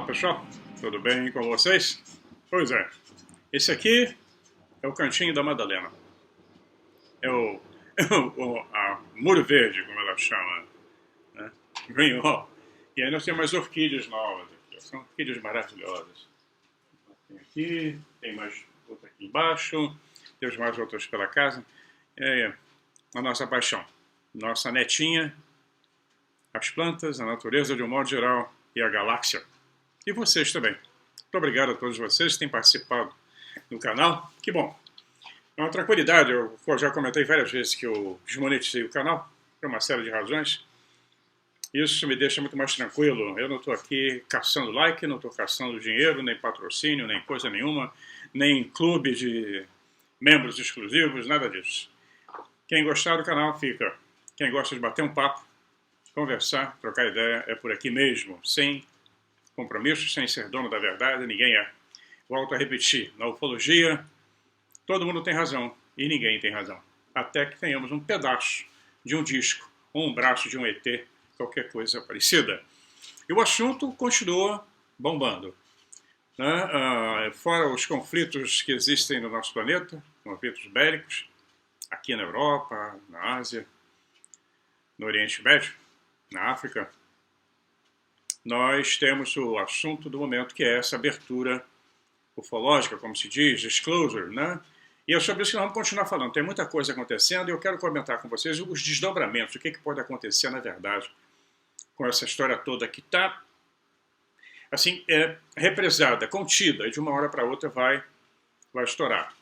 Olá pessoal, tudo bem com vocês? Pois é, esse aqui é o Cantinho da Madalena. É a Muro Verde, como ela chama, né? Green Wall. E aí nós temos mais orquídeas novas aqui, são orquídeas maravilhosas. Tem aqui, tem mais outra aqui embaixo, temos mais outras pela casa. É a nossa paixão, nossa netinha, as plantas, a natureza de um modo geral e a galáxia. E vocês também. Muito obrigado a todos vocês que têm participado do canal. Que bom. É uma tranquilidade. Eu já comentei várias vezes que eu desmonetizei o canal por uma série de razões. Isso me deixa muito mais tranquilo. Eu não estou aqui caçando like, não estou caçando dinheiro, nem patrocínio, nem coisa nenhuma, nem clube de membros exclusivos, nada disso. Quem gostar do canal, fica. Quem gosta de bater um papo, conversar, trocar ideia, é por aqui mesmo, sem compromisso, sem ser dono da verdade, ninguém é. Volto a repetir, na ufologia, todo mundo tem razão e ninguém tem razão. Até que tenhamos um pedaço de um disco ou um braço de um ET, qualquer coisa parecida. E o assunto continua bombando, né? Fora os conflitos que existem no nosso planeta, conflitos bélicos, aqui na Europa, na Ásia, no Oriente Médio, na África, nós temos o assunto do momento, que é essa abertura ufológica, como se diz, disclosure, né? E é sobre isso que nós vamos continuar falando. Tem muita coisa acontecendo e eu quero comentar com vocês os desdobramentos, o que pode acontecer na verdade com essa história toda que está, assim, represada, contida, e de uma hora para outra vai estourar.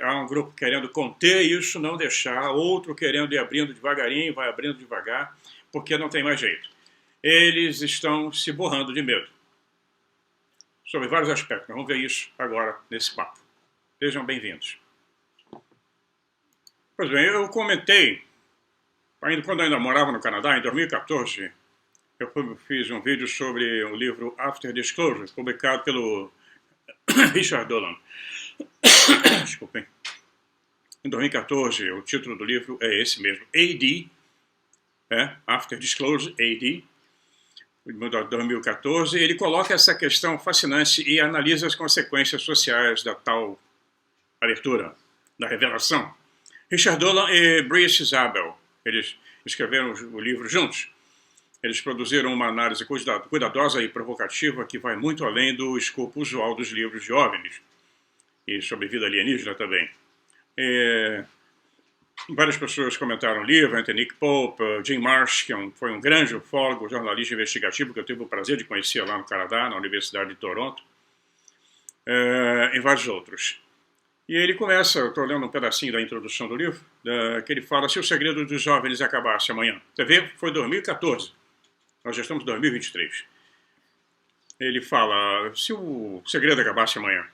Há um grupo querendo conter isso, não deixar, outro querendo ir abrindo devagarinho, vai abrindo devagar, porque não tem mais jeito. Eles estão se borrando de medo. Sobre vários aspectos. Vamos ver isso agora nesse papo. Sejam bem-vindos. Pois bem, eu comentei, quando eu ainda morava no Canadá, em 2014, eu fiz um vídeo sobre o livro After Disclosure, publicado pelo Richard Dolan. Desculpem. Em 2014, o título do livro é esse mesmo, AD, After Disclosure, AD, de 2014, ele coloca essa questão fascinante e analisa as consequências sociais da tal abertura, da revelação. Richard Dolan e Brice Zabel, eles escreveram o livro juntos. Eles produziram uma análise cuidadosa e provocativa que vai muito além do escopo usual dos livros de OVNIs, e sobre vida alienígena também. Várias pessoas comentaram o livro, Nick Pope, Jim Marsh, que foi um grande ufólogo, jornalista investigativo, que eu tive o prazer de conhecer lá no Canadá, na Universidade de Toronto, e vários outros. E ele começa, eu estou lendo um pedacinho da introdução do livro, que ele fala: se o segredo dos OVNIs acabasse amanhã. Você vê, foi 2014, nós já estamos em 2023. Ele fala: se o segredo acabasse amanhã,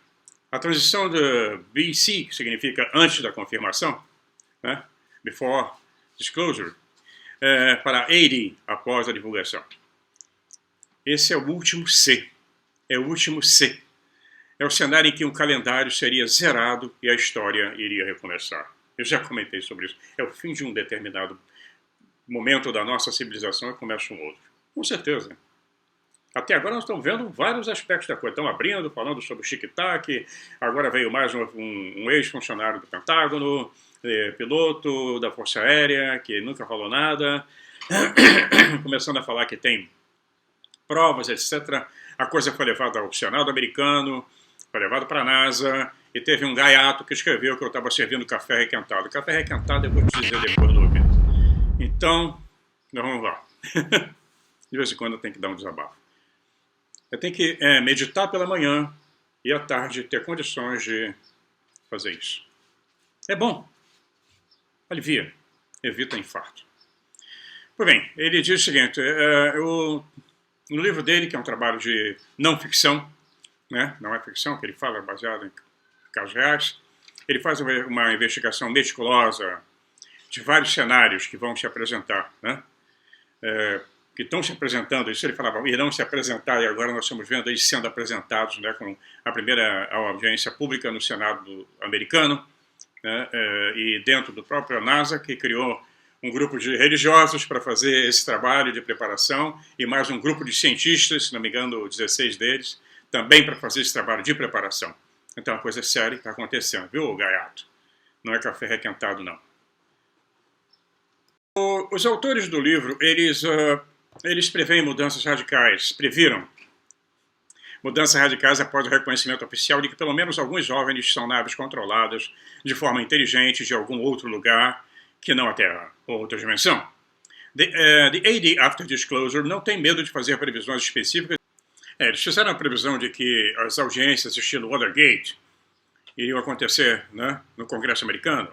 a transição de BC, que significa antes da confirmação, né? Before disclosure, para AD, após a divulgação. Esse é o último C. É o último C. É o cenário em que um calendário seria zerado e a história iria recomeçar. Eu já comentei sobre isso. É o fim de um determinado momento da nossa civilização e começa um outro. Com certeza. Até agora nós estamos vendo vários aspectos da coisa. Estão abrindo, falando sobre o tic-tac. Agora veio mais um ex-funcionário do Pentágono, piloto da Força Aérea, que nunca falou nada. Começando a falar que tem provas, etc. A coisa foi levada ao Senado americano, foi levada para a NASA, e teve um gaiato que escreveu que eu estava servindo café requentado. Café requentado eu vou te dizer depois do vídeo. Então, vamos lá. De vez em quando eu tenho que dar um desabafo. Eu tenho que meditar pela manhã e à tarde ter condições de fazer isso. É bom. Alivia. Evita infarto. Pois bem, ele diz o seguinte, no livro dele, que é um trabalho de não ficção, né? Não é ficção, que ele fala, baseado em casos reais, ele faz uma investigação meticulosa de vários cenários que vão se apresentar, né? Que estão se apresentando, isso ele falava, irão se apresentar, e agora nós estamos vendo eles sendo apresentados, né, com a primeira audiência pública no Senado americano, né, e dentro do próprio NASA, que criou um grupo de religiosos para fazer esse trabalho de preparação e mais um grupo de cientistas, se não me engano, 16 deles, também para fazer esse trabalho de preparação. Então, a coisa séria está acontecendo, viu, Gaiato? Não é café requentado, não. Os autores do livro, eles preveem mudanças radicais, previram mudanças radicais após o reconhecimento oficial de que pelo menos alguns OVNIs são naves controladas de forma inteligente de algum outro lugar que não a Terra, ou outra dimensão. The AD After Disclosure não tem medo de fazer previsões específicas. Eles fizeram a previsão de que as audiências estilo Watergate iriam acontecer, né, no Congresso americano.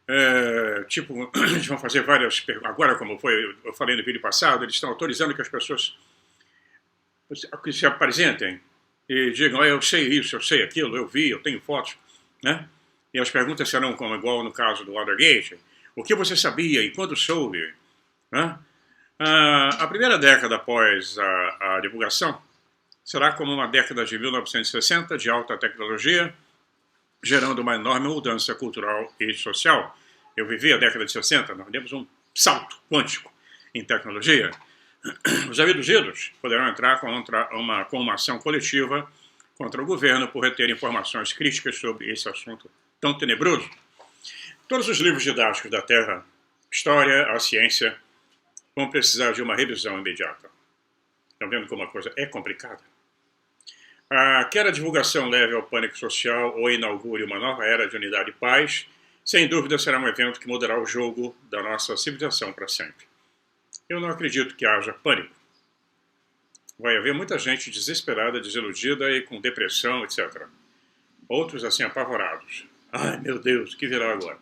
Eles vão fazer várias perguntas. Agora, como eu falei no vídeo passado, eles estão autorizando que as pessoas se apresentem e digam, eu sei isso, eu sei aquilo, eu vi, eu tenho fotos, né? E as perguntas serão como igual no caso do Watergate. O que você sabia e quando soube? Né? A primeira década após a divulgação será como uma década de 1960 de alta tecnologia, gerando uma enorme mudança cultural e social. Eu vivi a década de 60, nós demos um salto quântico em tecnologia. Os abduzidos poderão entrar com uma ação coletiva contra o governo por reter informações críticas sobre esse assunto tão tenebroso. Todos os livros didáticos da Terra, história, a ciência, vão precisar de uma revisão imediata. Estão vendo como a coisa é complicada? Quer a divulgação leve ao pânico social ou inaugure uma nova era de unidade e paz, sem dúvida será um evento que mudará o jogo da nossa civilização para sempre. Eu não acredito que haja pânico. Vai haver muita gente desesperada, desiludida e com depressão, etc. Outros assim apavorados. Ai, meu Deus, o que virá agora?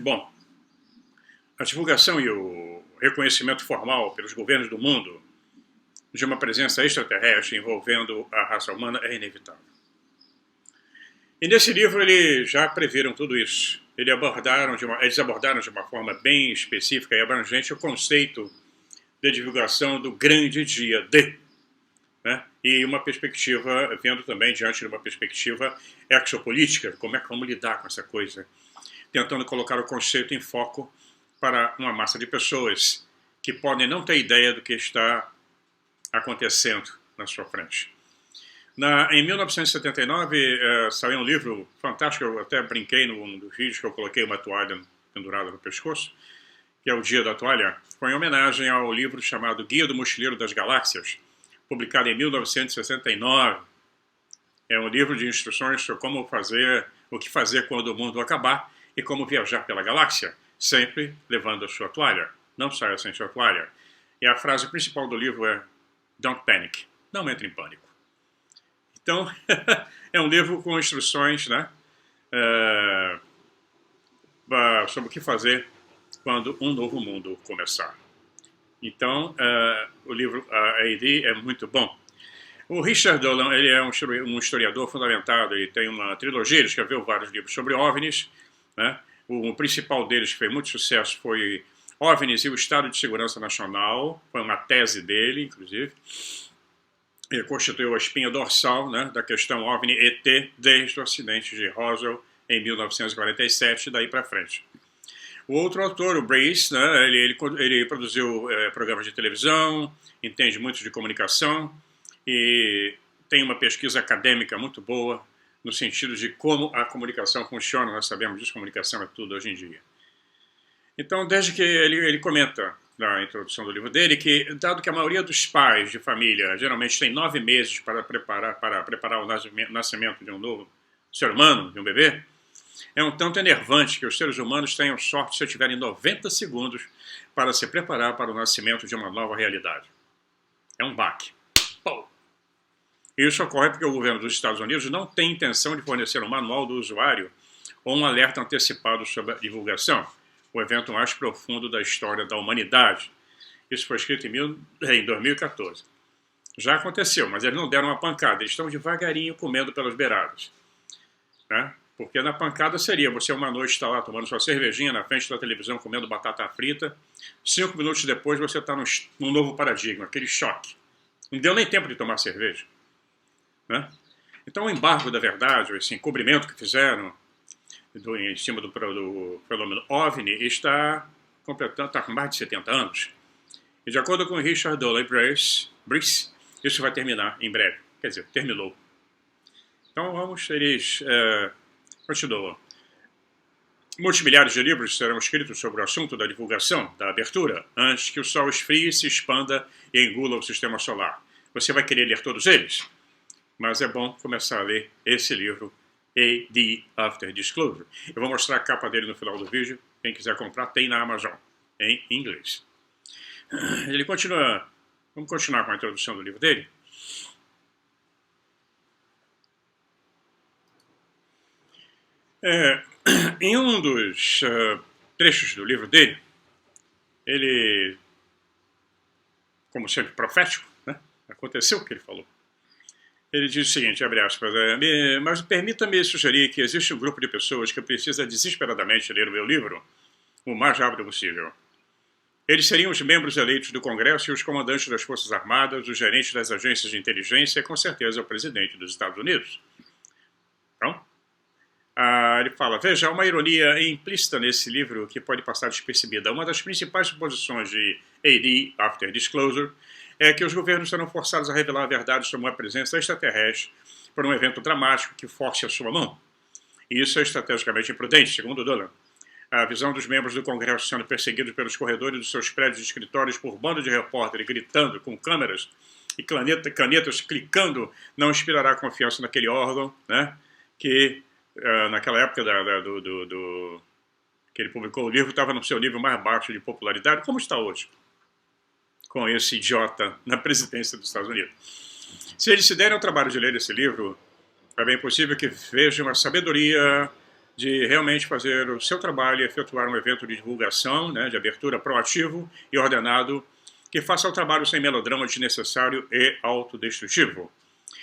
Bom, a divulgação e o reconhecimento formal pelos governos do mundo de uma presença extraterrestre envolvendo a raça humana é inevitável. E nesse livro eles já previram tudo isso. Eles abordaram de uma forma bem específica e abrangente o conceito de divulgação do grande dia D, né? E uma perspectiva, vendo também diante de uma perspectiva exopolítica, como lidar com essa coisa, tentando colocar o conceito em foco para uma massa de pessoas que podem não ter ideia do que está acontecendo na sua frente. Em 1979, saiu um livro fantástico, eu até brinquei num dos vídeos que eu coloquei uma toalha pendurada no pescoço, que é o Dia da Toalha, foi em homenagem ao livro chamado Guia do Mochileiro das Galáxias, publicado em 1969. É um livro de instruções sobre o que fazer quando o mundo acabar e como viajar pela galáxia, sempre levando a sua toalha. Não saia sem sua toalha. E a frase principal do livro é Don't panic. Não entre em pânico. Então, é um livro com instruções, né, sobre o que fazer quando um novo mundo começar. Então, o livro AD é muito bom. O Richard Dolan, ele é um historiador fundamentado, ele tem uma trilogia, ele escreveu vários livros sobre OVNIs, né? O principal deles, que fez muito sucesso, foi OVNIs e o Estado de Segurança Nacional, foi uma tese dele, inclusive. Ele constituiu a espinha dorsal, né, da questão OVNI-ET desde o acidente de Roswell em 1947 e daí para frente. O outro autor, o Brace, né, ele produziu programas de televisão, entende muito de comunicação e tem uma pesquisa acadêmica muito boa no sentido de como a comunicação funciona. Nós sabemos disso, comunicação é tudo hoje em dia. Então, desde que ele comenta na introdução do livro dele que, dado que a maioria dos pais de família geralmente tem 9 meses para preparar o nascimento de um novo ser humano, de um bebê, é um tanto enervante que os seres humanos tenham sorte se tiverem 90 segundos para se preparar para o nascimento de uma nova realidade. É um baque. Pô. Isso ocorre porque o governo dos Estados Unidos não tem intenção de fornecer um manual do usuário ou um alerta antecipado sobre a divulgação, o evento mais profundo da história da humanidade. Isso foi escrito em 2014. Já aconteceu, mas eles não deram uma pancada, eles estão devagarinho comendo pelas beiradas, né? Porque na pancada seria você uma noite estar lá tomando sua cervejinha na frente da televisão, comendo batata frita, 5 minutos depois você está num novo paradigma, aquele choque. Não deu nem tempo de tomar cerveja, né? Então o embargo da verdade, esse encobrimento que fizeram, em cima do fenômeno OVNI está com mais de 70 anos. E de acordo com Richard Dawley Brice, isso vai terminar em breve. Quer dizer, terminou. Então eles continuam. Multimilhares de livros serão escritos sobre o assunto da divulgação, da abertura, antes que o Sol esfrie, se expanda e engula o sistema solar. Você vai querer ler todos eles? Mas é bom começar a ler esse livro, AD After Disclosure. Eu vou mostrar a capa dele no final do vídeo. Quem quiser comprar, tem na Amazon, em inglês. Ele continua. Vamos continuar com a introdução do livro dele. Em um dos trechos do livro dele, ele, como sempre profético, né? Aconteceu o que ele falou. Ele diz o seguinte, abre aspas, mas permita-me sugerir que existe um grupo de pessoas que precisa desesperadamente ler o meu livro o mais rápido possível. Eles seriam os membros eleitos do Congresso e os comandantes das Forças Armadas, os gerentes das agências de inteligência e, com certeza, o presidente dos Estados Unidos. Então, ele fala, veja, há uma ironia implícita nesse livro que pode passar despercebida. Uma das principais suposições de AD, After Disclosure, é que os governos serão forçados a revelar a verdade sobre uma presença extraterrestre por um evento dramático que force a sua mão. E isso é estrategicamente imprudente, segundo Dolan. A visão dos membros do Congresso sendo perseguidos pelos corredores dos seus prédios e escritórios por bando de repórteres gritando com câmeras e canetas clicando não inspirará confiança naquele órgão, né, que naquela época que ele publicou o livro estava no seu nível mais baixo de popularidade, como está hoje, com esse idiota na presidência dos Estados Unidos. Se eles se derem ao trabalho de ler esse livro, é bem possível que vejam a sabedoria de realmente fazer o seu trabalho e efetuar um evento de divulgação, né, de abertura proativo e ordenado, que faça o trabalho sem melodrama desnecessário e autodestrutivo.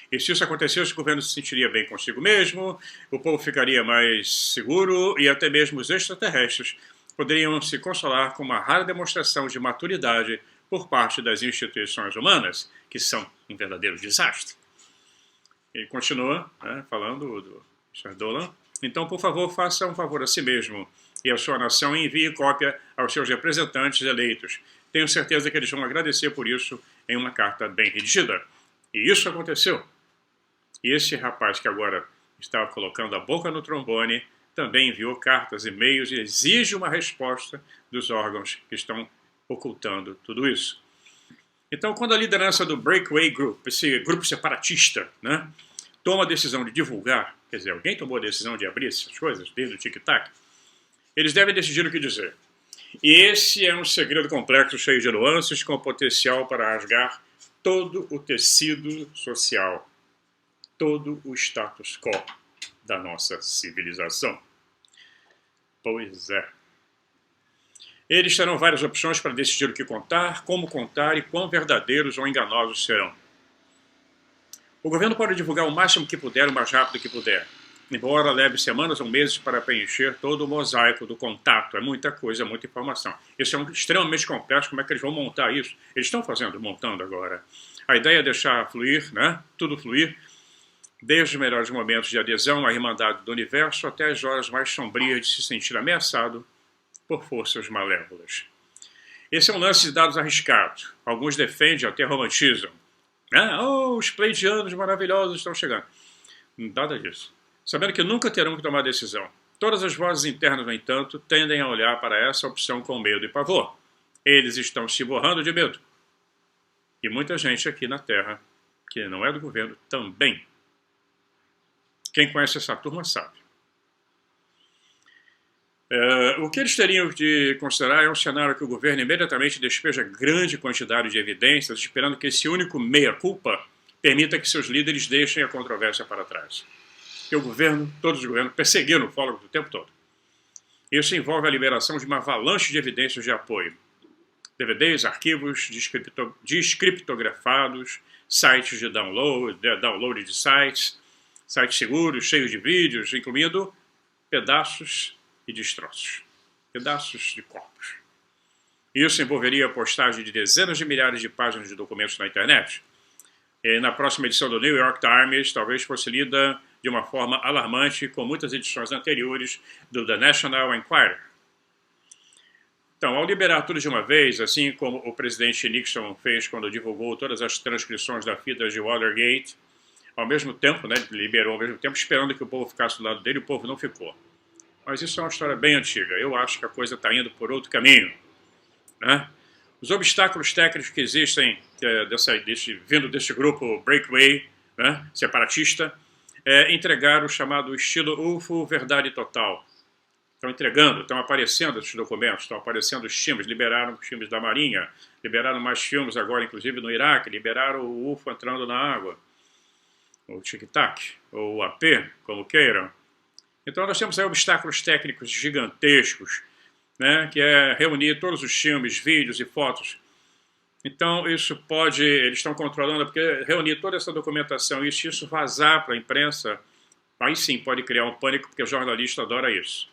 E se isso acontecesse, o governo se sentiria bem consigo mesmo, o povo ficaria mais seguro e até mesmo os extraterrestres poderiam se consolar com uma rara demonstração de maturidade por parte das instituições humanas, que são um verdadeiro desastre. Ele continua, né, falando do Richard Dolan. Então, por favor, faça um favor a si mesmo e à sua nação e envie cópia aos seus representantes eleitos. Tenho certeza que eles vão agradecer por isso em uma carta bem redigida. E isso aconteceu. E esse rapaz que agora está colocando a boca no trombone também enviou cartas, e-mails e exige uma resposta dos órgãos que estão ocultando tudo isso. Então, quando a liderança do Breakaway Group, esse grupo separatista, né, toma a decisão de divulgar, quer dizer, alguém tomou a decisão de abrir essas coisas, desde o tic-tac, eles devem decidir o que dizer. E esse é um segredo complexo, cheio de nuances, com potencial para rasgar todo o tecido social, todo o status quo da nossa civilização. Pois é. Eles terão várias opções para decidir o que contar, como contar e quão verdadeiros ou enganosos serão. O governo pode divulgar o máximo que puder, o mais rápido que puder, embora leve semanas ou meses para preencher todo o mosaico do contato. É muita coisa, muita informação. Isso é extremamente complexo, como é que eles vão montar isso? Eles estão montando agora. A ideia é deixar fluir, né? Tudo fluir, desde os melhores momentos de adesão à Irmandade do Universo até as horas mais sombrias de se sentir ameaçado por forças malévolas. Esse é um lance de dados arriscado. Alguns defendem, até romantizam. Os pleidianos maravilhosos estão chegando. Nada disso. Sabendo que nunca terão que tomar decisão. Todas as vozes internas, no entanto, tendem a olhar para essa opção com medo e pavor. Eles estão se borrando de medo. E muita gente aqui na Terra, que não é do governo, também. Quem conhece essa turma sabe. O que eles teriam de considerar é um cenário que o governo imediatamente despeja grande quantidade de evidências, esperando que esse único meia-culpa permita que seus líderes deixem a controvérsia para trás. E o governo, todos os governos, perseguiram o fólogo o tempo todo. Isso envolve a liberação de uma avalanche de evidências de apoio. DVDs, arquivos descriptografados, sites de download de sites seguros, cheios de vídeos, incluindo pedaços e destroços, pedaços de corpos. Isso envolveria a postagem de dezenas de milhares de páginas de documentos na internet. E na próxima edição do New York Times, talvez fosse lida de uma forma alarmante, com muitas edições anteriores do The National Enquirer. Então, ao liberar tudo de uma vez, assim como o presidente Nixon fez quando divulgou todas as transcrições da fita de Watergate, ao mesmo tempo, né, liberou ao mesmo tempo, esperando que o povo ficasse do lado dele, o povo não ficou. Mas isso é uma história bem antiga. Eu acho que a coisa está indo por outro caminho, né? Os obstáculos técnicos que existem vindo desse grupo Breakaway, né, separatista, entregaram o chamado estilo UFO Verdade Total. Estão entregando, estão aparecendo esses documentos, estão aparecendo os filmes, liberaram os filmes da Marinha, liberaram mais filmes agora, inclusive no Iraque, liberaram o UFO entrando na água, o Tic-Tac, ou o AP, como queiram. Então nós temos aí obstáculos técnicos gigantescos, né, que é reunir todos os filmes, vídeos e fotos. Então isso pode, eles estão controlando, porque reunir toda essa documentação e se isso vazar para a imprensa, aí sim pode criar um pânico, porque o jornalista adora isso.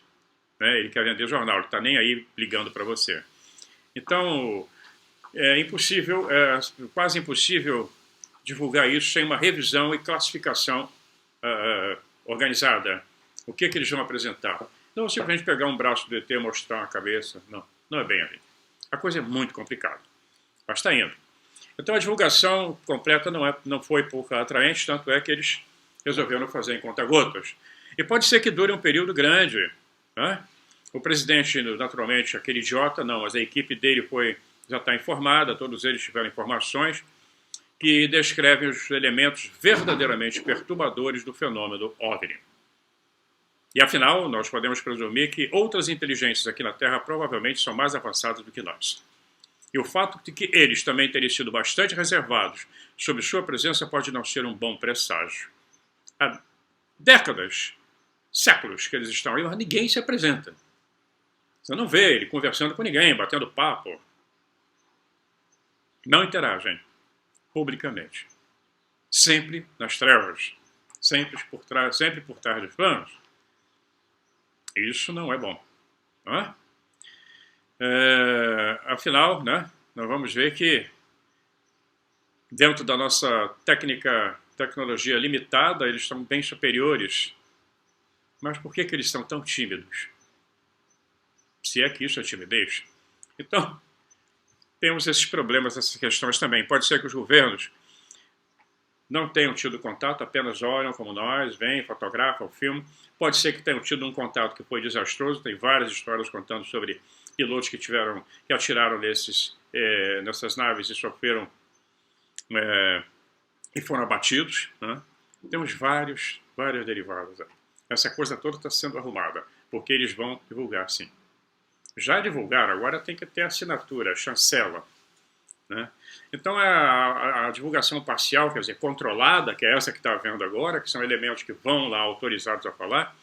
Né? Ele quer vender jornal, ele está nem aí ligando para você. Então, é impossível, quase impossível divulgar isso sem uma revisão e classificação organizada. O que eles vão apresentar? Não simplesmente pegar um braço do ET e mostrar uma cabeça. Não, não é bem ali. A coisa é muito complicada. Mas está indo. Então a divulgação completa não foi pouco atraente, tanto é que eles resolveram fazer em conta-gotas. E pode ser que dure um período grande. Né? O presidente, naturalmente, aquele idiota, não, mas a equipe dele já está informada, todos eles tiveram informações que descrevem os elementos verdadeiramente perturbadores do fenômeno OVNI. E afinal, nós podemos presumir que outras inteligências aqui na Terra provavelmente são mais avançadas do que nós. E o fato de que eles também terem sido bastante reservados sobre sua presença pode não ser um bom presságio. Há décadas, séculos que eles estão aí, mas ninguém se apresenta. Você não vê ele conversando com ninguém, batendo papo. Não interagem publicamente. Sempre nas trevas. Sempre por trás dos planos. Isso não é bom. Não é? Afinal, né, nós vamos ver que dentro da nossa tecnologia limitada, eles são bem superiores. Mas por que eles são tão tímidos? Se é que isso é timidez. Então, temos esses problemas, essas questões também. Pode ser que os governos não tenham tido contato, apenas olham como nós, vêm, fotografam o filme. Pode ser que tenham tido um contato que foi desastroso. Tem várias histórias contando sobre pilotos que atiraram nessas naves e sofreram e foram abatidos. Né? Temos várias derivadas. Essa coisa toda está sendo arrumada, porque eles vão divulgar, sim. Já divulgaram, agora tem que ter assinatura, chancela. Né? Então a divulgação parcial, quer dizer, controlada, que é essa que está havendo agora, que são elementos que vão lá autorizados a falar,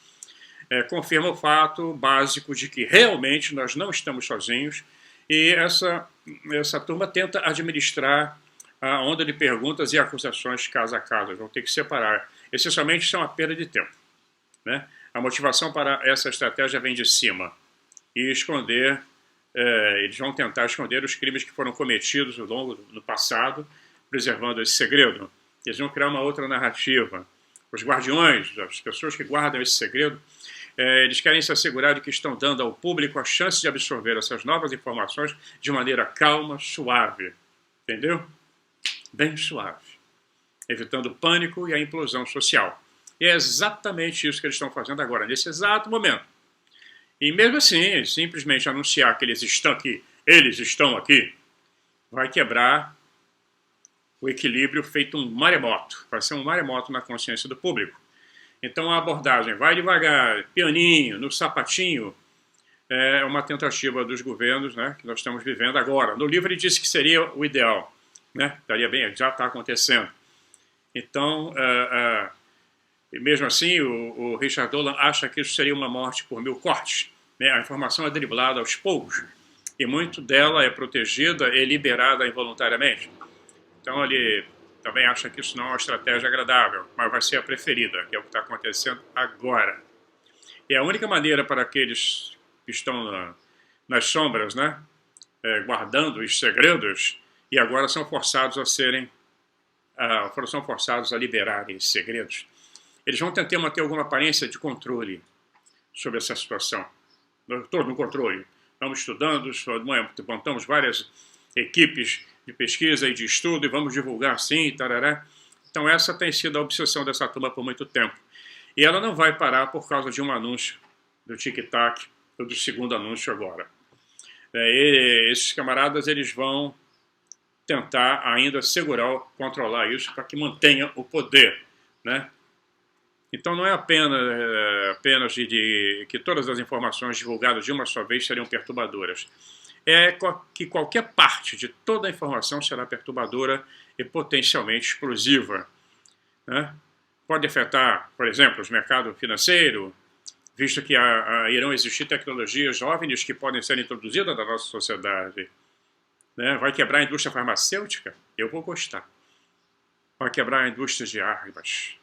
confirma o fato básico de que realmente nós não estamos sozinhos e essa turma tenta administrar a onda de perguntas e acusações caso a caso. Vão ter que separar. Essencialmente, isso é uma perda de tempo. Né? A motivação para essa estratégia vem de cima. E esconder, eles vão tentar esconder os crimes que foram cometidos no passado, preservando esse segredo. Eles vão criar uma outra narrativa. Os guardiões, as pessoas que guardam esse segredo, eles querem se assegurar de que estão dando ao público a chance de absorver essas novas informações de maneira calma, suave. Entendeu? Bem suave. Evitando o pânico e a implosão social. E é exatamente isso que eles estão fazendo agora, nesse exato momento. E mesmo assim, simplesmente anunciar que eles estão aqui, vai quebrar o equilíbrio feito um maremoto. Vai ser um maremoto na consciência do público. Então a abordagem vai devagar, pianinho, no sapatinho, é uma tentativa dos governos, né, que nós estamos vivendo agora. No livro ele disse que seria o ideal. Né? Estaria bem, já está acontecendo. Então, e mesmo assim, o Richard Dolan acha que isso seria uma morte por 1000 cortes. Né? A informação é driblada aos poucos, e muito dela é protegida e liberada involuntariamente. Então ele também acha que isso não é uma estratégia agradável, mas vai ser a preferida, que é o que está acontecendo agora. E a única maneira para aqueles que estão nas sombras, né, guardando os segredos, e agora são forçados a serem são forçados a liberarem esses segredos, eles vão tentar manter alguma aparência de controle sobre essa situação. Todo no controle. Vamos estudando, montamos várias equipes de pesquisa e de estudo e vamos divulgar sim, tarará. Então essa tem sido a obsessão dessa turma por muito tempo. E ela não vai parar por causa de um anúncio do Tic-Tac ou do segundo anúncio agora. Esses camaradas eles vão tentar ainda segurar, controlar isso para que mantenha o poder, né? Então não é apenas que todas as informações divulgadas de uma só vez seriam perturbadoras. É que qualquer parte de toda a informação será perturbadora e potencialmente explosiva, né? Pode afetar, por exemplo, o mercado financeiro, visto que irão existir tecnologias OVNIs que podem ser introduzidas na nossa sociedade. Né? Vai quebrar a indústria farmacêutica? Eu vou gostar. Vai quebrar a indústria de armas.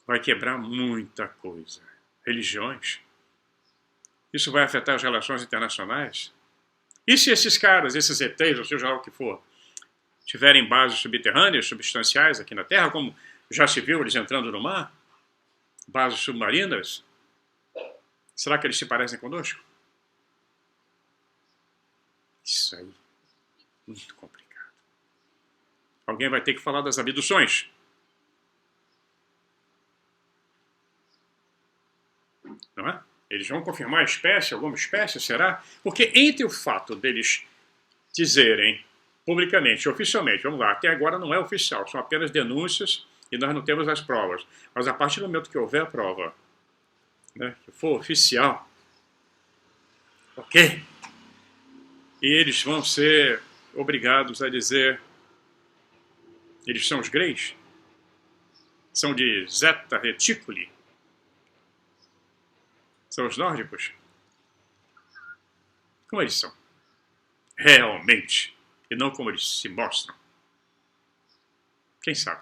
Vai quebrar muita coisa. Religiões. Isso vai afetar as relações internacionais? E se esses caras, esses ETs, ou seja lá o que for, tiverem bases subterrâneas, substanciais aqui na Terra, como já se viu eles entrando no mar? Bases submarinas? Será que eles se parecem conosco? Isso aí, muito complicado. Alguém vai ter que falar das abduções. Não é? Eles vão confirmar a espécie, alguma espécie, será? Porque entre o fato deles dizerem publicamente, oficialmente, vamos lá, até agora não é oficial, são apenas denúncias e nós não temos as provas. Mas a partir do momento que houver a prova, né, que for oficial, ok? E eles vão ser obrigados a dizer, eles são os Greys? São de Zeta Reticuli? São os nórdicos? Como eles são? Realmente. E não como eles se mostram. Quem sabe?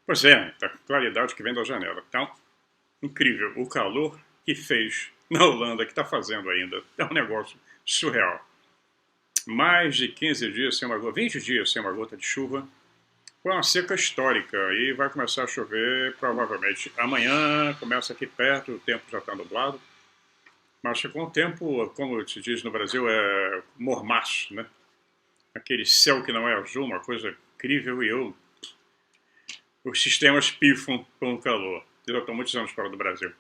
Pois é, a claridade que vem da janela. Então, incrível o calor que fez na Holanda, que está fazendo ainda. É um negócio surreal. Mais de 15 dias sem uma gota, 20 dias sem uma gota de chuva. Foi uma seca histórica e vai começar a chover provavelmente amanhã. Começa aqui perto, o tempo já está nublado. Mas com o tempo, como se diz no Brasil, é mormaço, né? Aquele céu que não é azul, uma coisa incrível e os sistemas pifam com o calor. Eu estou muitos anos fora do Brasil.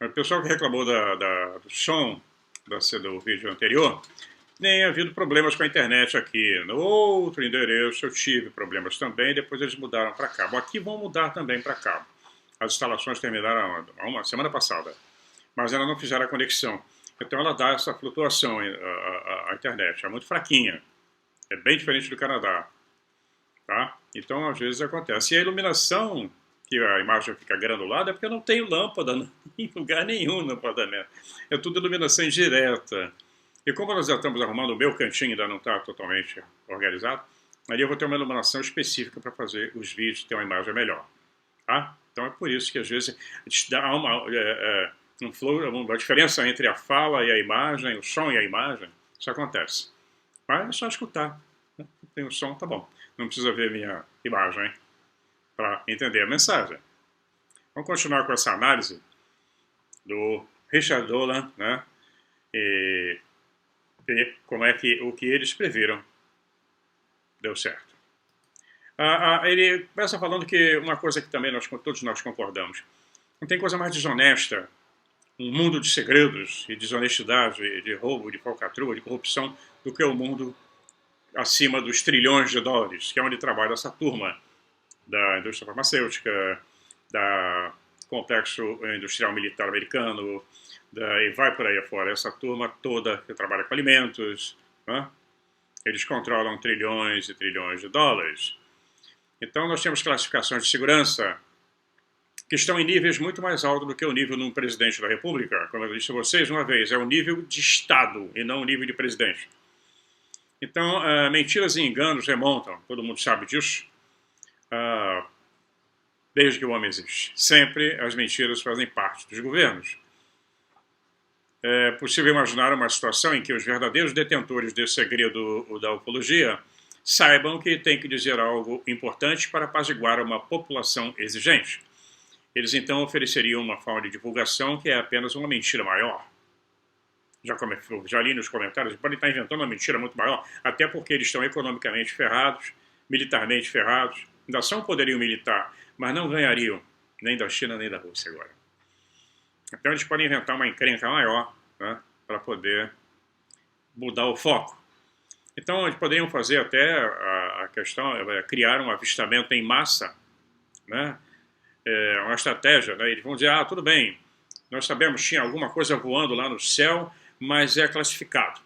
O pessoal que reclamou do som do vídeo anterior, nem havido problemas com a internet aqui. No outro endereço eu tive problemas também, depois eles mudaram para cabo. Aqui vão mudar também para cabo. As instalações terminaram uma semana passada, mas ainda não fizeram a conexão. Então ela dá essa flutuação, a internet. É muito fraquinha. É bem diferente do Canadá. Tá? Então às vezes acontece. E a iluminação, que a imagem fica granulada, é porque eu não tenho lâmpada em lugar nenhum no apartamento. É tudo iluminação indireta. E como nós já estamos arrumando, o meu cantinho ainda não está totalmente organizado, ali eu vou ter uma iluminação específica para fazer os vídeos ter uma imagem melhor. Tá? Então é por isso que às vezes a gente dá uma diferença entre a fala e a imagem, o som e a imagem. Isso acontece. Mas é só escutar. Né? Tem o som, tá bom. Não precisa ver minha imagem para entender a mensagem. Vamos continuar com essa análise do Richard Dolan, né? E como é que o que eles previram deu certo. Ele começa falando que uma coisa que também todos nós concordamos: não tem coisa mais desonesta, um mundo de segredos e desonestidade, de roubo, de falcatrua, de corrupção, do que o mundo acima dos trilhões de dólares, que é onde trabalha essa turma da indústria farmacêutica, da complexo industrial militar americano, e vai por aí afora. Essa turma toda que trabalha com alimentos, né? Eles controlam trilhões e trilhões de dólares. Então nós temos classificações de segurança que estão em níveis muito mais altos do que o nível de um presidente da República. Como eu disse a vocês uma vez, é o nível de Estado e não o nível de presidente. Então, mentiras e enganos remontam, todo mundo sabe disso, desde que o homem existe. Sempre as mentiras fazem parte dos governos. É possível imaginar uma situação em que os verdadeiros detentores desse segredo da ufologia saibam que tem que dizer algo importante para apaziguar uma população exigente. Eles então ofereceriam uma forma de divulgação que é apenas uma mentira maior. Já li nos comentários, eles podem estar inventando uma mentira muito maior, até porque eles estão economicamente ferrados, militarmente ferrados, ainda são um poderio militar, mas não ganhariam nem da China nem da Rússia agora. Então eles podem inventar uma encrenca maior, né, para poder mudar o foco. Então eles poderiam fazer até a questão, criar um avistamento em massa, né, uma estratégia, né, eles vão dizer, tudo bem, nós sabemos que tinha alguma coisa voando lá no céu, mas é classificado.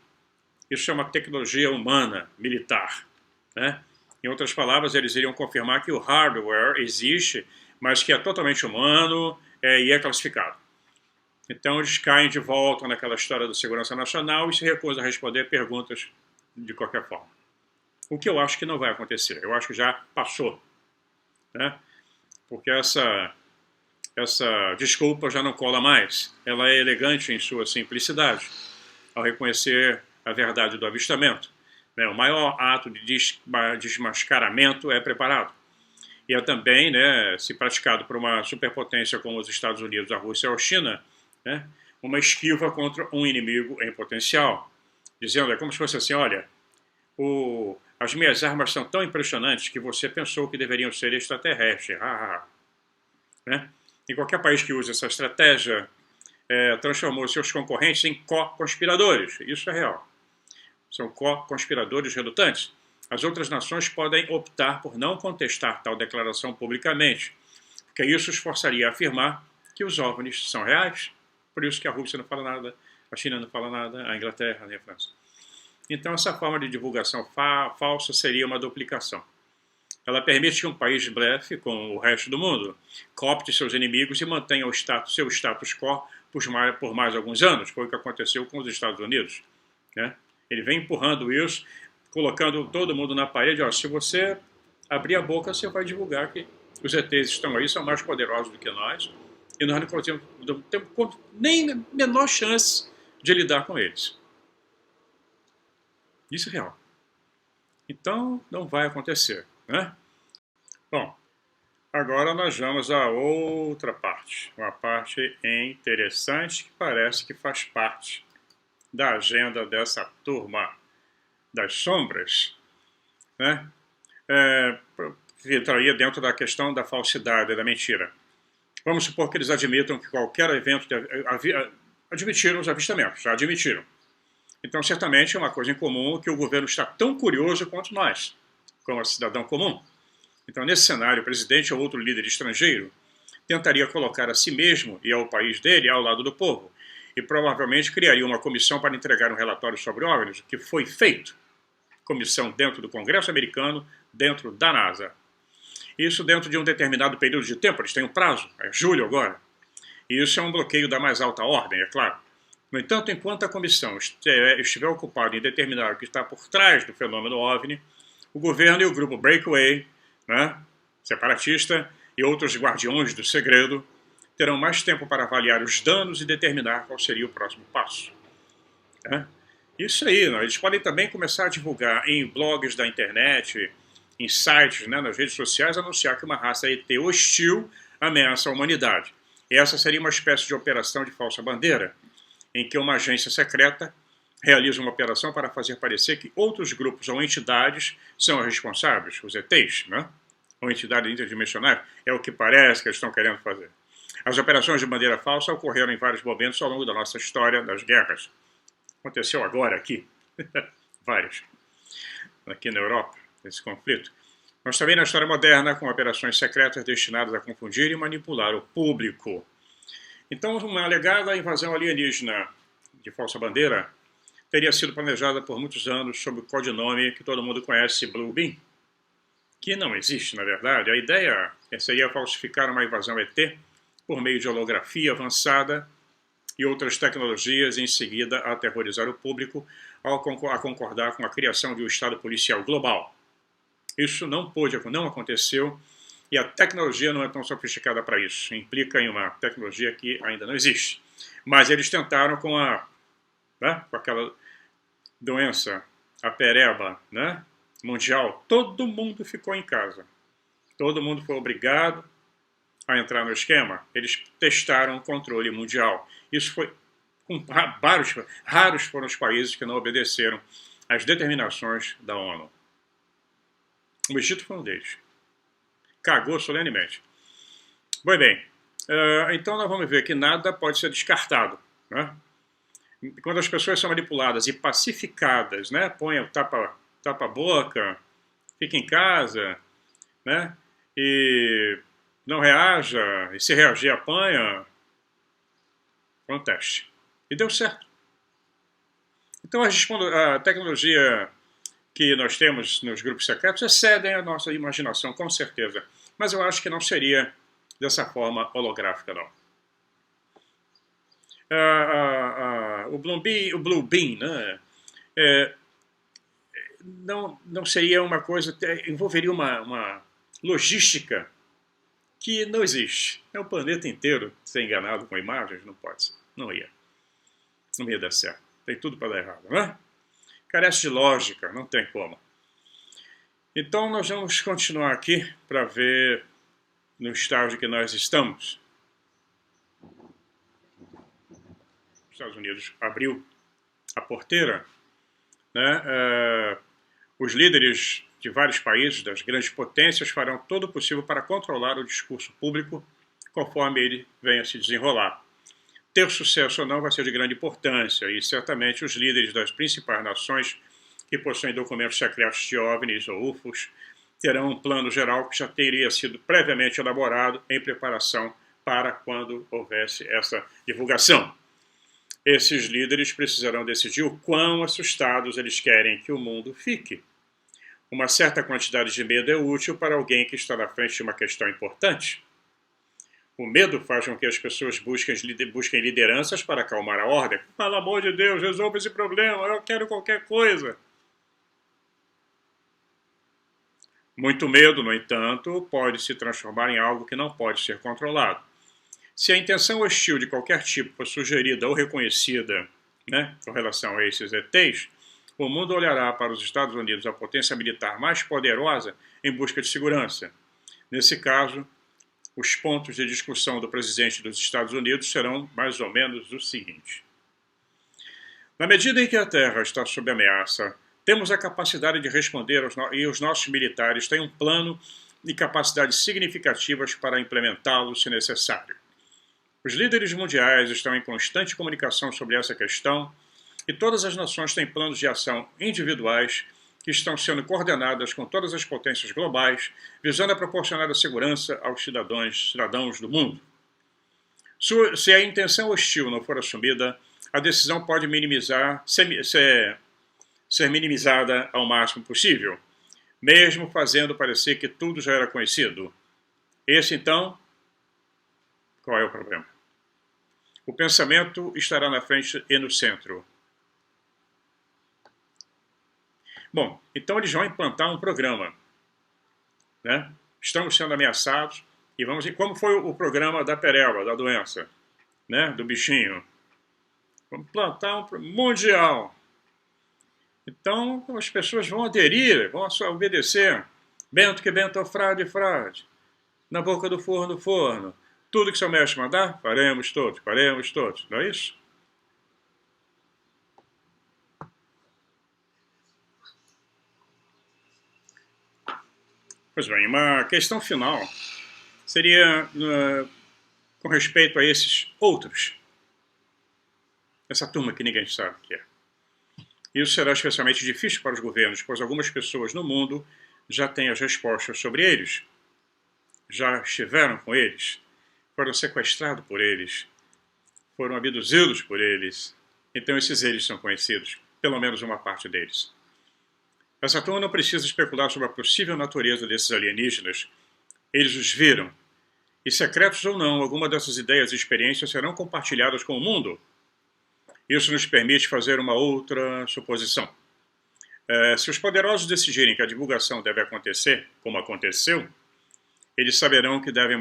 Isso é uma tecnologia humana, militar, né? Em outras palavras, eles iriam confirmar que o hardware existe, mas que é totalmente humano e é classificado. Então eles caem de volta naquela história da segurança nacional e se recusam a responder perguntas de qualquer forma. O que eu acho que não vai acontecer. Eu acho que já passou, né? Porque essa desculpa já não cola mais. Ela é elegante em sua simplicidade, ao reconhecer a verdade do avistamento. O maior ato de desmascaramento é preparado. E é também, né, se praticado por uma superpotência como os Estados Unidos, a Rússia ou a China, né, uma esquiva contra um inimigo em potencial. Dizendo, é como se fosse assim, olha, as minhas armas são tão impressionantes que você pensou que deveriam ser extraterrestres. Né? E qualquer país que use essa estratégia transformou seus concorrentes em co-conspiradores. Isso é real. São co-conspiradores relutantes. As outras nações podem optar por não contestar tal declaração publicamente, porque isso os forçaria a afirmar que os OVNIs são reais. Por isso que a Rússia não fala nada, a China não fala nada, a Inglaterra nem a França. Então essa forma de divulgação falsa seria uma duplicação. Ela permite que um país blefe com o resto do mundo, coopte seus inimigos e mantenha seu status quo por mais alguns anos. Foi o que aconteceu com os Estados Unidos, né? Ele vem empurrando isso, colocando todo mundo na parede. Se você abrir a boca, você vai divulgar que os ETs estão aí, são mais poderosos do que nós, e nós não temos nem a menor chance de lidar com eles. Isso é real. Então, não vai acontecer, né? Bom, agora nós vamos a outra parte. Uma parte interessante que parece que faz parte da agenda dessa turma das sombras, né? Que entraria dentro da questão da falsidade, da mentira. Vamos supor que eles admitam que qualquer evento... admitiram os avistamentos, já admitiram. Então, certamente é uma coisa em comum que o governo está tão curioso quanto nós, como cidadão comum. Então, nesse cenário, o presidente ou outro líder estrangeiro tentaria colocar a si mesmo e ao país dele ao lado do povo, e provavelmente criaria uma comissão para entregar um relatório sobre OVNIs, o que foi feito. Comissão dentro do Congresso americano, dentro da NASA. Isso dentro de um determinado período de tempo, eles têm um prazo, é julho agora. E isso é um bloqueio da mais alta ordem, é claro. No entanto, enquanto a comissão estiver ocupada em determinar o que está por trás do fenômeno OVNI, o governo e o grupo Breakaway, né, separatista, e outros guardiões do segredo, terão mais tempo para avaliar os danos e determinar qual seria o próximo passo. Isso aí, eles podem também começar a divulgar em blogs da internet, em sites, nas redes sociais, anunciar que uma raça ET hostil ameaça a humanidade. E essa seria uma espécie de operação de falsa bandeira, em que uma agência secreta realiza uma operação para fazer parecer que outros grupos ou entidades são os responsáveis, os ETs, ou entidades interdimensionais, é o que parece que eles estão querendo fazer. As operações de bandeira falsa ocorreram em vários momentos ao longo da nossa história das guerras. Aconteceu agora aqui, vários, aqui na Europa, esse conflito. Mas também na história moderna, com operações secretas destinadas a confundir e manipular o público. Então, uma alegada invasão alienígena de falsa bandeira teria sido planejada por muitos anos sob o codinome que todo mundo conhece, Blue Beam, que não existe, na verdade. A ideia seria falsificar uma invasão ET por meio de holografia avançada e outras tecnologias, e em seguida a aterrorizar o público a concordar com a criação de um Estado policial global. Isso não aconteceu, e a tecnologia não é tão sofisticada para isso. Implica em uma tecnologia que ainda não existe. Mas eles tentaram com com aquela doença, a pereba, né, mundial, todo mundo ficou em casa. Todo mundo foi obrigado a entrar no esquema. Eles testaram o controle mundial. Isso foi com raros foram os países que não obedeceram às determinações da ONU. O Egito foi um deles. Cagou solenemente. Pois bem, então nós vamos ver que nada pode ser descartado, né? Quando as pessoas são manipuladas e pacificadas, né? Põe o tapa a boca, fica em casa, né? E não reaja, e se reagir apanha, foi um teste. E deu certo. Então a tecnologia que nós temos nos grupos secretos excedem a nossa imaginação, com certeza. Mas eu acho que não seria dessa forma holográfica, não. O Blue Beam, né, não seria uma coisa, envolveria uma logística que não existe. É o planeta inteiro ser enganado com imagens, não pode ser. Não ia dar certo. Tem tudo para dar errado, né? Carece de lógica, não tem como. Então nós vamos continuar aqui para ver no estágio que nós estamos. Os Estados Unidos abriu a porteira, né? Os líderes de vários países, das grandes potências, farão todo o possível para controlar o discurso público conforme ele venha se desenrolar. Ter sucesso ou não vai ser de grande importância, e certamente os líderes das principais nações que possuem documentos secretos de OVNIs ou UFOs terão um plano geral que já teria sido previamente elaborado em preparação para quando houvesse essa divulgação. Esses líderes precisarão decidir o quão assustados eles querem que o mundo fique. Uma certa quantidade de medo é útil para alguém que está na frente de uma questão importante. O medo faz com que as pessoas busquem lideranças para acalmar a ordem. Pelo amor de Deus, resolva esse problema, eu quero qualquer coisa. Muito medo, no entanto, pode se transformar em algo que não pode ser controlado. Se a intenção hostil de qualquer tipo for sugerida ou reconhecida, né, com relação a esses ETs, o mundo olhará para os Estados Unidos, a potência militar mais poderosa, em busca de segurança. Nesse caso, os pontos de discussão do presidente dos Estados Unidos serão mais ou menos os seguintes. Na medida em que a Terra está sob ameaça, temos a capacidade de responder e os nossos militares têm um plano e capacidades significativas para implementá-lo se necessário. Os líderes mundiais estão em constante comunicação sobre essa questão e todas as nações têm planos de ação individuais que estão sendo coordenadas com todas as potências globais, visando a proporcionar a segurança aos cidadãos do mundo. Se a intenção hostil não for assumida, a decisão pode ser minimizada ao máximo possível, mesmo fazendo parecer que tudo já era conhecido. Esse, então, qual é o problema? O pensamento estará na frente e no centro. Bom, então eles vão implantar um programa, né? Estamos sendo ameaçados e vamos ver como foi o programa da pereba, da doença, né? Do bichinho. Vamos implantar um mundial. Então as pessoas vão aderir, vão obedecer. Bento que bento, frade, frade. Na boca do forno. Tudo que seu mestre mandar, faremos todos. Não é isso? Pois bem, uma questão final seria com respeito a esses outros. Essa turma que ninguém sabe o que é. Isso será especialmente difícil para os governos, pois algumas pessoas no mundo já têm as respostas sobre eles. Já estiveram com eles, foram sequestrados por eles, foram abduzidos por eles. Então esses eles são conhecidos, pelo menos uma parte deles. Essa turma não precisa especular sobre a possível natureza desses alienígenas. Eles os viram. E secretos ou não, alguma dessas ideias e experiências serão compartilhadas com o mundo. Isso nos permite fazer uma outra suposição. Se os poderosos decidirem que a divulgação deve acontecer, como aconteceu, eles saberão que devem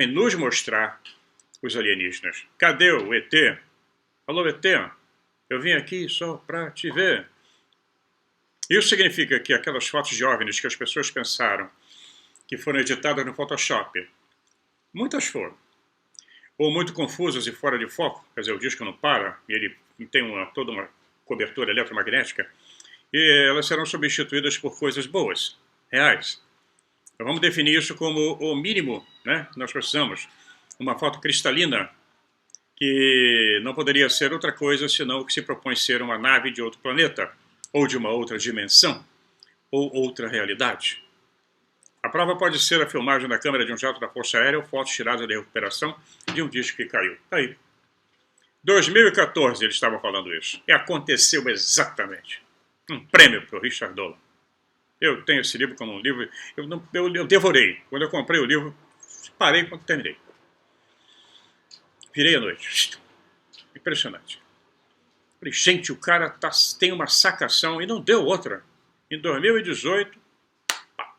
nos mostrar os alienígenas. Cadê o ET? Alô, ET, eu vim aqui só para te ver. Isso significa que aquelas fotos de OVNIs que as pessoas pensaram que foram editadas no Photoshop, muitas foram, ou muito confusas e fora de foco, quer dizer, o disco não para, e ele tem toda uma cobertura eletromagnética, e elas serão substituídas por coisas boas, reais. Então vamos definir isso como o mínimo, né? Nós precisamos. Uma foto cristalina, que não poderia ser outra coisa senão o que se propõe ser uma nave de outro planeta, ou de uma outra dimensão, ou outra realidade. A prova pode ser a filmagem da câmera de um jato da Força Aérea ou fotos tiradas de recuperação de um disco que caiu. Tá aí. 2014 ele estava falando isso. E aconteceu exatamente. Um prêmio para o Richard Dolan. Eu tenho esse livro como um livro... Eu devorei. Quando eu comprei o livro, parei quando terminei. Virei à noite. Impressionante. Falei, gente, o cara tem uma sacação e não deu outra. Em 2018, pá.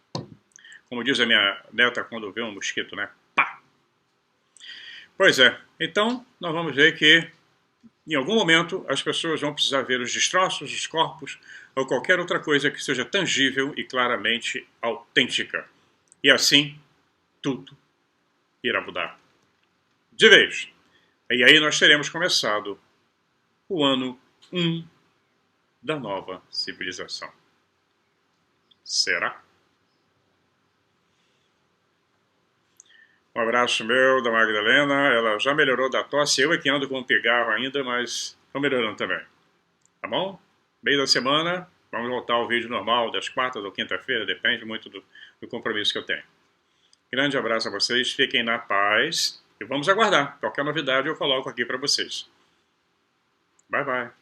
Como diz a minha neta quando vê um mosquito, né? Pá. Pois é. Então, nós vamos ver que, em algum momento, as pessoas vão precisar ver os destroços, os corpos, ou qualquer outra coisa que seja tangível e claramente autêntica. E assim, tudo irá mudar. De vez. E aí nós teremos começado o ano 1 da nova civilização. Será? Um abraço meu, da Magdalena. Ela já melhorou da tosse. Eu é que ando com um pigarro ainda, mas estou melhorando também. Tá bom? Meio da semana, vamos voltar ao vídeo normal das quartas ou quinta-feira, depende muito do compromisso que eu tenho. Grande abraço a vocês, fiquem na paz e vamos aguardar. Qualquer novidade eu coloco aqui para vocês. Bye, bye.